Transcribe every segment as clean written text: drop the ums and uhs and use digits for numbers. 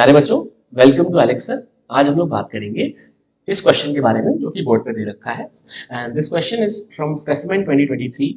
प्यारे बच्चों, welcome to Alex sir. आज हम लोग बात करेंगे इस क्वेश्चन के बारे में जो कि बोर्ड पे दे रखा है। And this question is from specimen 2023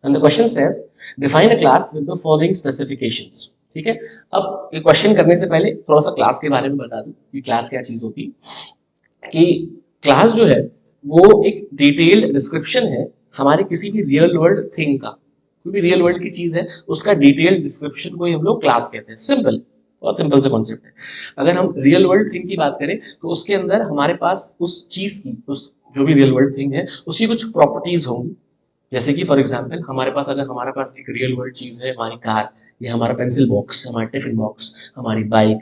and the question says define a class with the following specifications. ठीक है, अब ये क्वेश्चन करने से पहले थोड़ा सा क्लास के बारे में बता दूं कि क्लास क्या चीज होती है। कि क्लास जो है वो एक डिटेल्ड डिस्क्रिप्शन है हमारे किसी भी रियल वर्ल्ड थिंग का। कोई भी रियल वर्ल्ड की चीज है उसका डिटेल्ड डिस्क्रिप्शन को ही हम लोग क्लास कहते हैं। सिंपल, बहुत सिंपल सा कॉन्सेप्ट है। अगर हम रियल वर्ल्ड थिंग की बात करें तो उसके अंदर हमारे पास उस चीज की, उस जो भी रियल वर्ल्ड थिंग है उसकी कुछ प्रॉपर्टीज होंगी। जैसे कि फॉर एग्जांपल हमारे पास एक रियल वर्ल्ड चीज है, हमारी कार या हमारा पेंसिल बॉक्स, हमारा टिफिन बॉक्स, हमारी बाइक,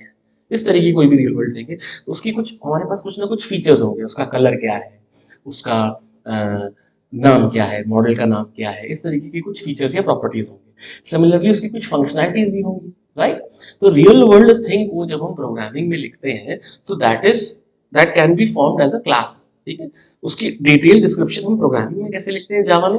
इस तरह की कोई भी रियल वर्ल्ड थिंग है तो उसकी कुछ हमारे पास कुछ ना कुछ फीचर्स होंगे। उसका कलर क्या है, उसका नाम क्या है, मॉडल का नाम क्या है, इस तरीके की कुछ फीचर्स या प्रॉपर्टीज होंगे। सिमिलरली उसकी कुछ फंक्शनैलिटीज भी होंगी, राइट। तो रियल वर्ल्ड थिंग को जब हम प्रोग्रामिंग में लिखते हैं तो that can be formed as a class. ठीक है, उसकी डिटेल डिस्क्रिप्शन हम प्रोग्रामिंग में कैसे लिखते हैं जावा में।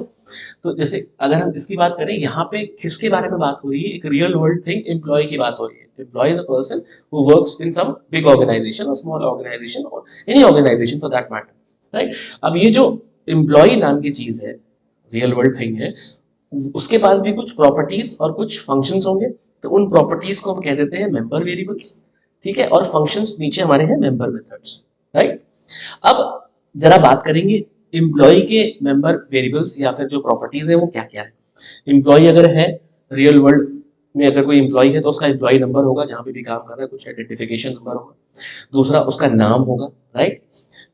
तो जैसे अगर हम इसकी बात करें, यहाँ पे किसके बारे में बात हो रही है, एक रियल वर्ल्ड थिंग एम्प्लॉय की बात हो रही है। Employee is a person who works in some big organization और स्मॉल ऑर्गेनाइजेशन और any organization for that matter, right. अब ये जो एम्प्लॉय नाम की चीज है, रियल वर्ल्ड थिंग है, उसके पास भी कुछ प्रॉपर्टीज और कुछ फंक्शंस होंगे। तो उन प्रॉपर्टीज को हम कह देते हैं मेंबर वेरिएबल्स। ठीक है, और फंक्शंस नीचे हमारे हैं मेंबर मेथड्स, राइट। अब जरा बात करेंगे एम्प्लॉय के मेंबर वेरिएबल्स या फिर जो प्रॉपर्टीज है वो क्या क्या है। एम्प्लॉय अगर है रियल वर्ल्ड में, अगर कोई एम्प्लॉय है तो उसका एम्प्लॉय नंबर होगा, जहां पे भी काम कर रहा है कुछ आइडेंटिफिकेशन नंबर होगा। दूसरा उसका नाम होगा, राइट।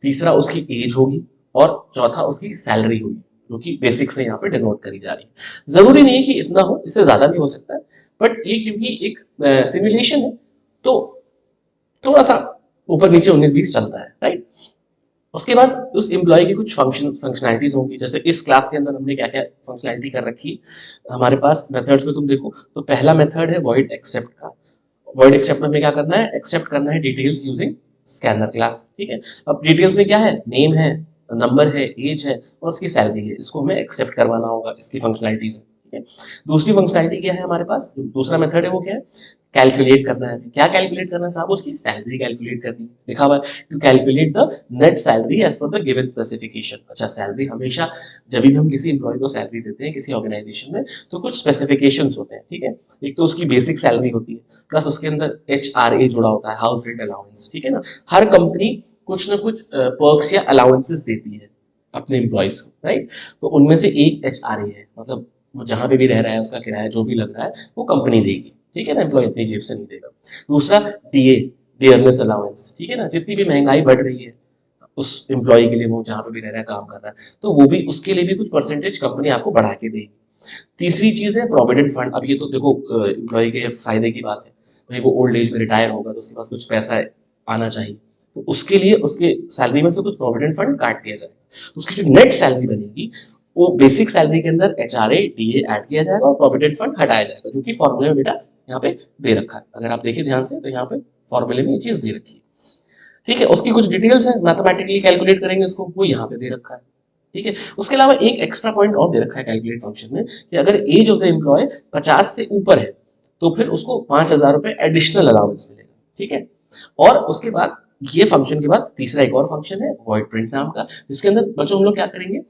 तीसरा उसकी एज होगी और चौथा उसकी सैलरी होगी, जो कि बेसिक से यहाँ पे डिनोट करी जा रही है। जरूरी नहीं है कि इतना हो, इससे ज्यादा भी हो सकता है, बट ये क्योंकि एक सिमुलेशन है तो थोड़ा सा ऊपर नीचे 19-20 चलता है, राइट। उसके बाद उस एम्प्लॉय की कुछ फंक्शनैलिटीज होंगी। जैसे इस क्लास के अंदर हमने क्या क्या फंक्शनैलिटी कर रखी हमारे पास मेथड्स में, तुम देखो तो पहला मेथड है वॉइड एक्सेप्ट का। वॉइड एक्सेप्ट में हमें क्या करना है, एक्सेप्ट करना है डिटेल्स यूजिंग स्कैनर क्लास। ठीक है, अब डिटेल्स में क्या है, नेम है, नंबर है, एज है और उसकी सैलरी है। इसको हमें एक्सेप्ट करवाना होगा, इसकी फंक्शनैलिटीज। ठीक है, दूसरी फंक्शनैलिटी क्या है हमारे पास, दूसरा मेथड है वो क्या है, कैलकुलेट करना है। क्या कैलकुलेट करना है साहब, उसकी सैलरी कैलकुलेट करनी है। लिखा हुआ है to calculate the net salary as per the given specification. अच्छा, सैलरी हमेशा जब भी हम किसी एम्प्लॉय को सैलरी देते हैं किसी ऑर्गेनाइजेशन में तो कुछ स्पेसिफिकेशंस होते हैं। ठीक है, एक तो उसकी बेसिक सैलरी होती है, प्लस उसके अंदर HRA जुड़ा होता है, हाउस रेंट अलाउंस। ठीक है ना, हर कंपनी कुछ ना कुछ पर्क्स या अलाउंसेस देती है अपने एम्प्लॉयज को, राइट। तो उनमें से एक HRA है, मतलब वो जहां पे भी रह रहा है उसका किराया जो भी लग रहा है वो कंपनी देगी। ठीक है ना, एम्प्लॉय अपनी जेब से नहीं देगा। दूसरा DA, डियरनेस अलाउंस। ठीक है ना, जितनी भी महंगाई बढ़ रही है उस एम्प्लॉय के लिए, वो जहां पे भी रह रहा है काम कर रहा है, तो वो भी उसके लिए भी कुछ परसेंटेज कंपनी आपको बढ़ा के देगी। तीसरी चीज है प्रोविडेंट फंड। अब ये तो देखो एम्प्लॉय के फायदे की बात है, भाई वो ओल्ड एज में रिटायर होगा तो उसके पास कुछ पैसा आना चाहिए, तो उसके लिए उसके सैलरी में से कुछ प्रोविडेंट फंड काट दिया जाएगा। तो उसकी जो नेट सैलरी बनेगी वो बेसिक सैलरी के अंदर HRA DA ऐड किया जाएगा और प्रोविडेंट फंड हटाया जाएगा, जो कि फॉर्मूले में बेटा यहाँ पे दे रखा है। अगर आप देखिए ध्यान से तो यहाँ पे फॉर्मूले में ये चीज दे रखी है। ठीक है, उसकी कुछ डिटेल्स है, मैथमेटिकली कैलकुलेट करेंगे उसको, वो यहाँ पे दे रखा है। ठीक है, उसके अलावा एक एक्स्ट्रा पॉइंट और दे रखा है कैलकुलेट फंक्शन में कि अगर एज ऑफ द एम्प्लॉय 50 से ऊपर है तो फिर उसको 5,000 रुपए एडिशनल अलाउंस मिलेगा। ठीक है, और उसके बाद ये फंक्शन के बाद तीसरा एक और फंक्शन है वॉइड प्रिंट नाम का, जिसके अंदर बच्चों हम लोग क्या करेंगे,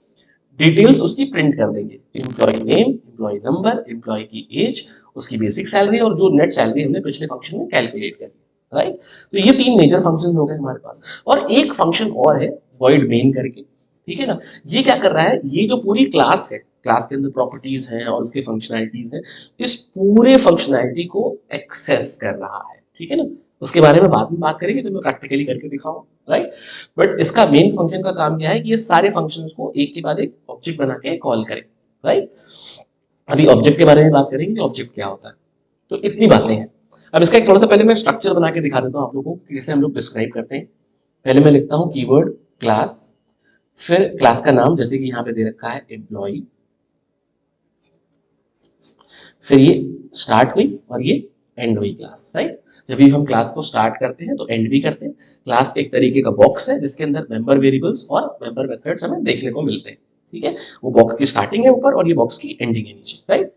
डिटेल्स उसकी प्रिंट कर देंगे। Employee name, employee number, employee की एज, उसकी बेसिक सैलरी और जो नेट सैलरी हमने पिछले फंक्शन में कैलकुलेट करी, राइट। तो ये तीन मेजर फंक्शन हो गए हमारे पास। और एक फंक्शन और है वॉइड मेन करके। ठीक है ना, ये क्या कर रहा है, ये जो पूरी क्लास है, क्लास के अंदर प्रॉपर्टीज हैं और उसके फंक्शनैलिटीज हैं, इस पूरे फंक्शनैलिटी को एक्सेस कर रहा है। ठीक है ना, उसके बारे में बाद में बात करेंगे तो मैं प्रैक्टिकली करके दिखाऊंगा, राइट। बट इसका मेन फंक्शन का काम क्या है कि ये सारे फंक्शंस को एक के बाद एक ऑब्जेक्ट बना के कॉल करे, राइट। अभी ऑब्जेक्ट के बारे में बात करेंगे कि ऑब्जेक्ट क्या होता है। तो इतनी बातें हैं। अब इसका एक थोड़ा सा पहले मैं स्ट्रक्चर बना के दिखा देता हूँ आप लोगों को कैसे हम लोग डिस्क्राइब करते हैं। पहले मैं लिखता हूँ कीवर्ड क्लास, फिर क्लास का नाम जैसे कि यहाँ पे दे रखा है एम्प्लॉय, फिर ये स्टार्ट हुई और ये एंड हुई क्लास, राइट। जब भी हम क्लास को स्टार्ट करते हैं तो एंड भी करते हैं। क्लास एक तरीके का बॉक्स है जिसके अंदर मेंबर वेरिएबल्स और मेंबर मेथड्स हमें देखने को मिलते हैं। ठीक है, वो बॉक्स की स्टार्टिंग है ऊपर और ये बॉक्स की एंडिंग है नीचे, राइट।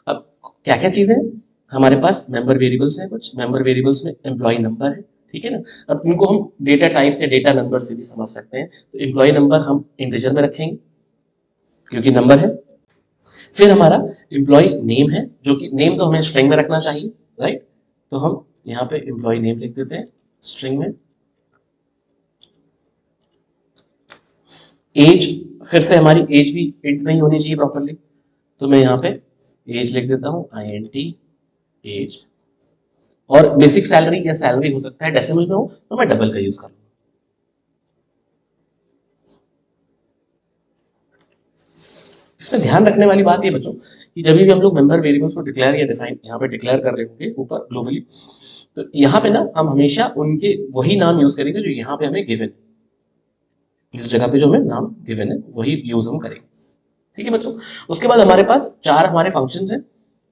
अब क्या क्या चीजें हैं, हमारे पास मेंबर वेरिएबल्स हैं, कुछ मेंबर वेरिएबल्स में एम्प्लॉय नंबर है, ठीक है ना। अब इनको हम डेटा टाइप से डेटा नंबर से भी समझ सकते हैं। तो एम्प्लॉय नंबर हम इंटीजर में रखेंगे क्योंकि नंबर है। फिर हमारा एम्प्लॉय नेम है, जो कि नेम तो हमें स्ट्रिंग में रखना चाहिए, राइट। तो हम यहाँ पे एम्प्लॉय नेम लिख देते हैं स्ट्रिंग में। एज, फिर से हमारी एज भी इंट में ही होनी चाहिए प्रॉपरली, तो मैं यहाँ पे एज लिख देता हूँ INT एज। और बेसिक सैलरी या सैलरी हो सकता है डेसिमल में हो तो मैं डबल का यूज करूँगा। इसमें ध्यान रखने वाली बात ये बच्चों कि जब भी हम लोग मेंबर वेरिएबल्स को डिक्लेयर या डिफाइन यहाँ पे डिक्लेयर कर रहे होंगे ऊपर ग्लोबली, तो यहाँ पे ना हम हमेशा उनके वही नाम यूज करेंगे जो यहाँ पे हमें गिवन, इस जगह पे जो हमें नाम गिवन है वही यूज हम करेंगे, ठीक है बच्चों। उसके बाद हमारे पास 4 हमारे फंक्शंस हैं।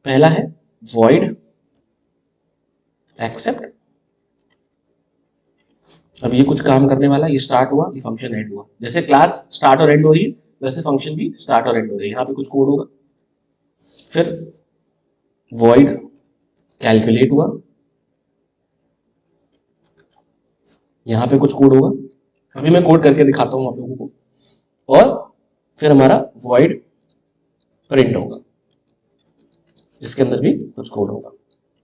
पहला है void accept। अब ये कुछ काम करने वाला, ये स्टार्ट हुआ, ये फंक्शन एंड हुआ। जैसे क्लास स्टार्ट और एंड हो रही है वैसे फंक्शन भी स्टार्ट और एंड हो रही है। यहाँ पे कुछ कोड होगा। फिर void calculate हुआ, यहाँ पे कुछ कोड होगा, अभी मैं कोड करके दिखाता हूँ आप लोगों को। और फिर हमारा void print होगा, इसके अंदर भी कुछ कोड होगा,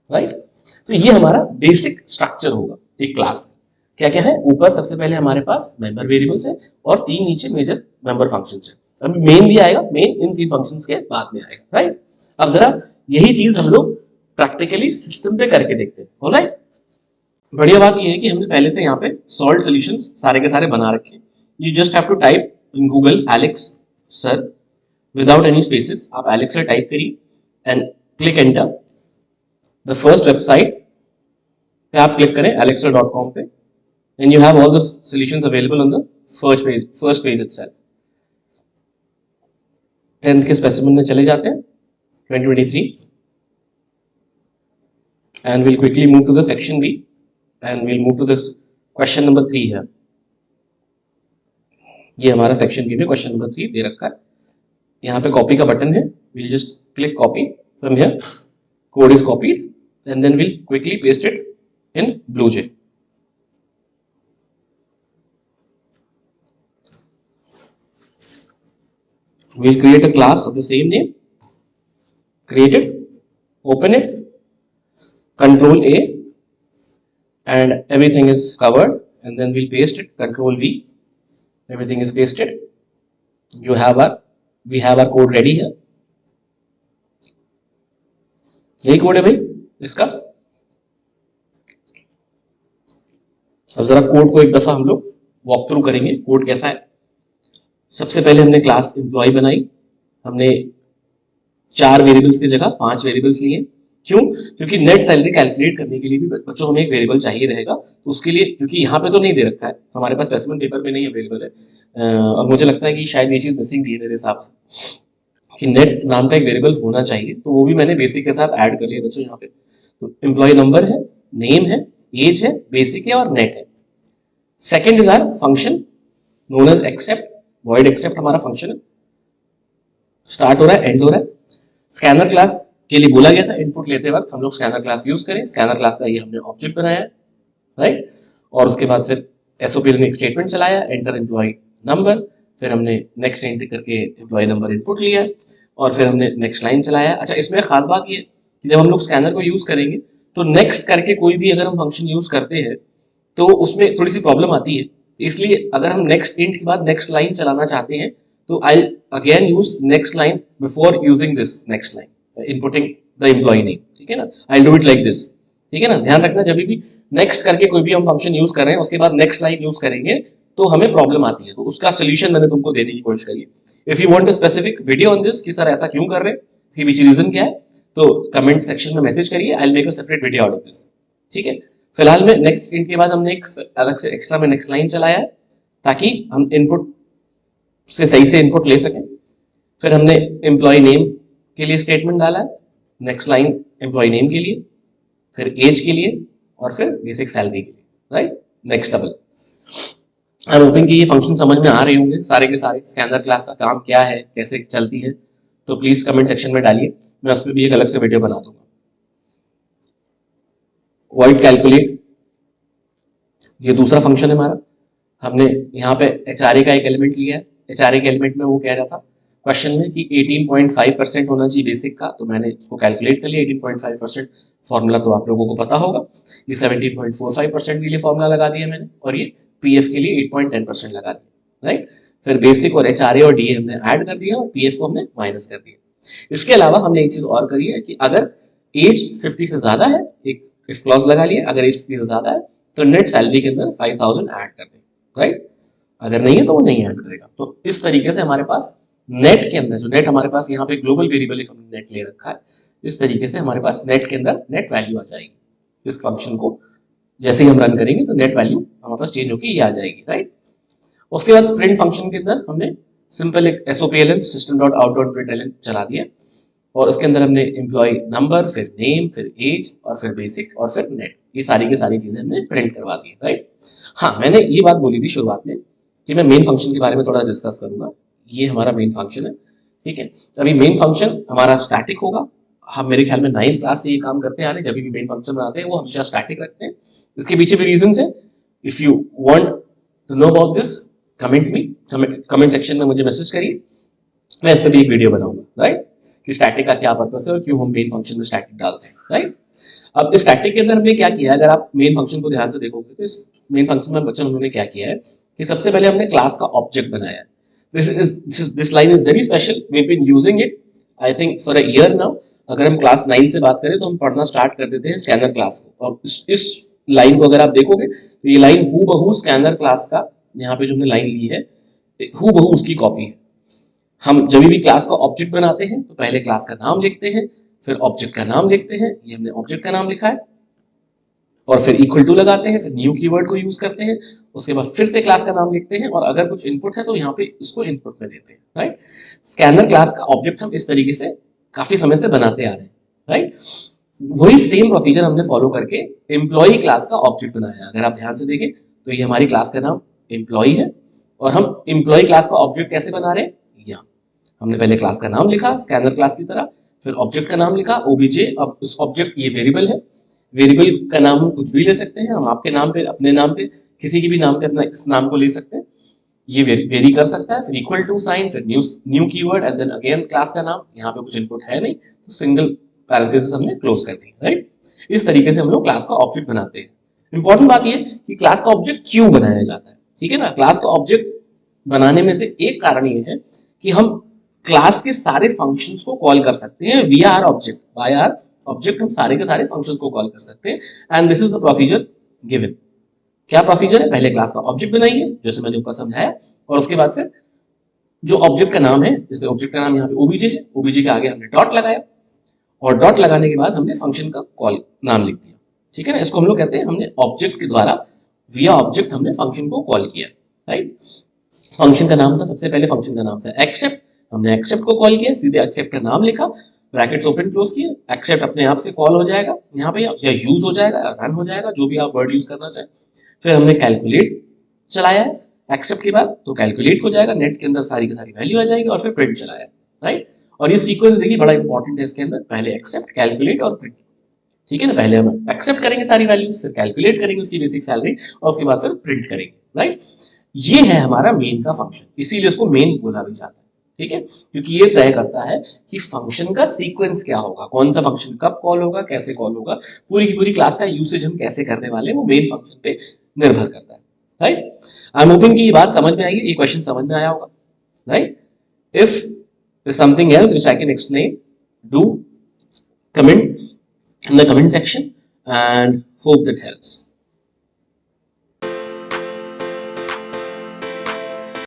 राइट। तो ये हमारा बेसिक स्ट्रक्चर होगा एक क्लास का। क्या क्या है, ऊपर सबसे पहले हमारे पास मेंबर वेरिएबल्स है और 3 नीचे मेजर मेंबर फंक्शंस है। अभी मेन भी आएगा, मेन इन 3 फंक्शंस के बाद में आएगा, राइट। अब जरा यही चीज हम लोग प्रैक्टिकली सिस्टम पे करके देखते हैं, ऑलराइट। बढ़िया बात ये है कि हमने पहले से यहाँ पे सॉल्व सॉल्यूशंस सारे के सारे बना रखे हैं। You just have to type in Google Alex sir without any spaces. आप एलेक्स सर टाइप करिए and click enter. The first website पे आप क्लिक करें alexa.com पे, and you have all the solutions available on the first page itself। 10th के specimen में चले जाते हैं 2023 and we'll quickly move to the section B and we'll move to this question number 3 है। ये हमारा सेक्शन B में question number 3 दे रखा है। यहाँ पे कॉपी का बटन है, we'll just click copy from here, code is copied and then we'll quickly paste it in BlueJ। We'll create a class of the same name, create it, open it, Control A, and everything is covered, and then we'll paste it, Control V, everything is pasted। we have our code ready here। यही code है भाई इसका। अब जरा code को एक दफा हम लोग वॉक थ्रू करेंगे, कोड कैसा है। सबसे पहले हमने क्लास एम्प्लॉय बनाई, हमने 4 वेरिएबल्स की जगह 5 वेरिएबल्स लिए। क्यों? क्योंकि नेट सैलरी कैलकुलेट करने के लिए भी बच्चों हमें एक वेरिएबल चाहिए रहेगा। तो उसके लिए, क्योंकि यहाँ पे तो नहीं दे रखा है, हमारे पास स्पेसिमेन पेपर में नहीं अवेलेबल है, और मुझे लगता है कि शायद ये चीज मिसिंग भी है मेरे हिसाब से कि नेट नाम का एक वेरिएबल होना चाहिए। तो वो भी मैंने बेसिक के साथ ऐड कर लिया बच्चों यहाँ पे। तो एम्प्लॉय नंबर है, नेम है, एज है, बेसिक है और नेट है। Second is our function known as accept. void accept हमारा फंक्शन है, स्टार्ट हो रहा है, एंड हो रहा है। स्कैनर क्लास के लिए बोला गया था इनपुट लेते वक्त हम लोग स्कैनर क्लास यूज करें। स्कैनर क्लास का ये हमने ऑब्जेक्ट बनाया है, राइट। और उसके बाद फिर एसओपी ने एक स्टेटमेंट चलाया, एंटर एम्प्लॉय नंबर। फिर हमने नेक्स्ट एंट्री करके एम्प्लॉय नंबर इनपुट लिया और फिर हमने नेक्स्ट लाइन चलाया। अच्छा, इसमें खास बात ये कि जब हम लोग स्कैनर को यूज करेंगे तो नेक्स्ट करके कोई भी अगर हम फंक्शन यूज करते हैं तो उसमें थोड़ी सी प्रॉब्लम आती है। इसलिए अगर हम नेक्स्ट इंट के बाद नेक्स्ट लाइन चलाना चाहते हैं तो I again use next line before using this next line inputting the employee name, ठीक है ना। I do it like this, ठीक है ना। ध्यान रखना, जब भी नेक्स्ट करके कोई भी हम फंक्शन यूज कर रहे हैं उसके बाद नेक्स्ट लाइन यूज करेंगे तो हमें प्रॉब्लम आती है। तो उसका सोल्यूशन मैंने तुमको देने की कोशिश करी है। If you want a specific video on this कि सर ऐसा क्यों कर रहे हैं, इसके पीछे रीजन क्या है, तो कमेंट सेक्शन में मैसेज करिए, I will make a separate video out of this, ठीक है। फिलहाल में नेक्स्ट इंट के बाद हमने एक अलग से एक्स्ट्रा में नेक्स्ट लाइन चलाया है ताकि हम इनपुट से सही से इनपुट ले सकें। फिर हमने एम्प्लॉय नेम के लिए स्टेटमेंट डाला है, नेक्स्ट लाइन एम्प्लॉय नेम के लिए, फिर एज के लिए और फिर बेसिक सैलरी के लिए, right. Next double. I am hoping कि ये फंक्शन समझ में आ रहे होंगे सारे के सारे। स्कैनर क्लास का काम क्या है, कैसे चलती है, तो प्लीज कमेंट सेक्शन में डालिए, मैं उस पर भी एक अलग से वीडियो बना दूंगा। वॉइड कैलकुलेट, ये दूसरा फंक्शन है हमारा। हमने यहाँ पे एचआरए का एक एलिमेंट लिया है। एचआरए के एलिमेंट में वो कह रहा था क्वेश्चन में कि 18.5% होना चाहिए बेसिक का, तो मैंने इसको कैलकुलेट कर लिया। 18.5% फॉर्मूला तो आप लोगों को पता होगा। ये 17.45% के लिए फॉर्मूला लगा दिया मैंने, और ये पीएफ के लिए 8.10% लगा दिया, राइट। फिर बेसिक और एचआरए और डीए हमने ऐड कर दिया और पीएफ को हमने माइनस कर दिया। इसके अलावा हमने एक चीज और करी है कि अगर एज 50 से ज्यादा है, एक इफ क्लॉज लगा लिया, अगर एज 50 से ज्यादा है तो नेट सैलरी के अंदर 5000 ऐड कर दें, राइट। अगर नहीं है तो वो नहीं ऐड करेगा। तो इस तरीके से हमारे पास नेट के अंदर, जो नेट हमारे पास यहाँ पे ग्लोबल वेरिएबल एक हमने नेट ले रखा है, इस तरीके से हमारे पास नेट के अंदर नेट वैल्यू आ जाएगी। इस फंक्शन को जैसे ही हम रन करेंगे तो नेट वैल्यू हमारे पास चेंज होकर ये आ जाएगी, राइट। उसके बाद प्रिंट फंक्शन के अंदर हमने सिंपल एक SOPLN system dot out dot print चला दिया, और उसके अंदर हमने एम्प्लॉय नंबर, फिर नेम, फिर एज, और फिर बेसिक, और फिर नेट, ये सारी की सारी चीजें हमने प्रिंट करवा दी, राइट। हाँ, मैंने ये बात बोली थी शुरुआत में कि मैं मेन फंक्शन के बारे में थोड़ा डिस्कस करूंगा। ये हमारा मेन फंक्शन है, ठीक है। तो अभी मेन फंक्शन हमारा स्टैटिक होगा। हम मेरे ख्याल में 9th क्लास से ये काम करते आ रहे हैं, जब भी मेन फंक्शन बनाते हैं वो हमेशा स्टैटिक रखते हैं। इसके पीछे भी रीजन है। If you want to know about this, comment section में मुझे मैसेज करिए, मैं इस पर भी एक वीडियो बनाऊंगा, राइट, कि स्टैटिक का क्या पर्पस है और क्यों हम मेन फंक्शन में स्टैटिक डालते हैं, राइट। अब इस स्टैटिक के अंदर हमने क्या किया है, अगर आप मेन फंक्शन को ध्यान से देखोगे तो इस मेन फंक्शन में बच्चों उन्होंने क्या किया है कि सबसे पहले हमने क्लास का ऑब्जेक्ट बनाया है। This line is very special, we have been using it I think for a year now. अगर हम क्लास 9 से बात करें तो हम पढ़ना स्टार्ट कर देते हैं स्कैनर क्लास को, और इस लाइन को अगर आप देखोगे तो ये लाइन हूबहू स्कैनर क्लास का, यहाँ पे जो हमने लाइन ली है हूबहू उसकी कॉपी है। हम जब भी क्लास का ऑब्जेक्ट बनाते हैं तो पहले क्लास का नाम लिखते हैं, फिर ऑब्जेक्ट का नाम लिखते हैं, ये हमने ऑब्जेक्ट का नाम लिखा है, और फिर इक्वल टू लगाते हैं, फिर न्यू कीवर्ड को यूज करते हैं, उसके बाद फिर से क्लास का नाम लिखते हैं, और अगर कुछ इनपुट है तो यहाँ पे इसको इनपुट में देते हैं, राइट। स्कैनर क्लास का ऑब्जेक्ट हम इस तरीके से काफी समय से बनाते आ रहे हैं, राइट। वही सेम प्रोसीजर हमने फॉलो करके एम्प्लॉय क्लास का ऑब्जेक्ट बनाया। अगर आप ध्यान से देखें तो ये हमारी क्लास का नाम एम्प्लॉय है, और हम एम्प्लॉय क्लास का ऑब्जेक्ट कैसे बना रहे हैं, यहाँ हमने पहले क्लास का नाम लिखा स्कैनर क्लास की तरह, फिर ऑब्जेक्ट का नाम लिखा ओबीजे। अब उस ऑब्जेक्ट ये वेरिएबल है, वेरिएबल का नाम हम कुछ भी ले सकते हैं, हम आपके नाम पे, अपने नाम पे, किसी की भी नाम पे अपना इस नाम को ले सकते हैं, ये वेरी कर सकता है। फिर इक्वल टू साइन, फिर new keyword, and then again class का नाम। यहाँ पे कुछ इनपुट है नहीं तो सिंगल पैरेंथेसिस हमने क्लोज कर दी, राइट। इस तरीके से हम लोग क्लास का ऑब्जेक्ट बनाते हैं। इंपॉर्टेंट बात ये कि क्लास का ऑब्जेक्ट क्यों बनाया जाता है, ठीक है ना। क्लास का ऑब्जेक्ट बनाने में से एक कारण ये है कि हम क्लास के सारे फंक्शंस को कॉल कर सकते हैं via our object. By our object हम सारे के सारे फंक्शंस को कॉल कर सकते हैं, and this is the procedure given. क्या प्रोसीजर है, पहले क्लास का ऑब्जेक्ट बनाइए जैसे मैंने ऊपर समझाया, और उसके बाद फिर जो ऑब्जेक्ट का नाम है, जैसे ऑब्जेक्ट का नाम यहाँ पे ओबीजे है, ओबीजे के आगे हमने डॉट लगाया, और डॉट लगाने के बाद हमने फंक्शन का कॉल नाम लिख दिया, ठीक है ना। इसको हम लोग कहते हैं हमने ऑब्जेक्ट के द्वारा विया ऑब्जेक्ट हमने फंक्शन को कॉल किया, राइट। फंक्शन का नाम था, सबसे पहले फंक्शन का नाम था एक्सेप्ट, हमने एक्सेप्ट को कॉल किया, सीधे एक्सेप्ट का नाम लिखा, ब्रैकेट्स ओपन क्लोज किए, एक्सेप्ट अपने आप से कॉल हो जाएगा यहाँ पे, या यूज हो जाएगा, रन हो जाएगा, जो भी आप वर्ड यूज करना चाहें। फिर हमने कैलकुलेट चलाया है एक्सेप्ट के बाद, तो कैलकुलेट हो जाएगा, नेट के अंदर सारी की सारी वैल्यू आ जाएगी, और फिर प्रिंट चलाया, राइट। और ये सीक्वेंस देखिए बड़ा इंपॉर्टेंट है इसके अंदर, पहले एक्सेप्ट, कैलकुलेट और प्रिंट, ठीक है ना। पहले हम एक्सेप्ट करेंगे सारी वैल्यूज, फिर कैलकुलेट करेंगे उसकी बेसिक सैलरी, और उसके बाद फिर प्रिंट करेंगे, राइट। ये है हमारा मेन का फंक्शन, इसीलिए इसको मेन बोला भी जाता है, ठीक है, क्योंकि ये तय करता है कि फंक्शन का सीक्वेंस क्या होगा, कौन सा फंक्शन कब कॉल होगा, कैसे कॉल होगा, पूरी की पूरी क्लास का यूसेज हम कैसे करने वाले हैं वो मेन फंक्शन पे निर्भर करता है, राइट। आई एम होपिंग कि ये बात समझ में आई है, ये क्वेश्चन समझ में आया होगा, right. If there's something else which I can explain, do comment in the comment section and hope that helps.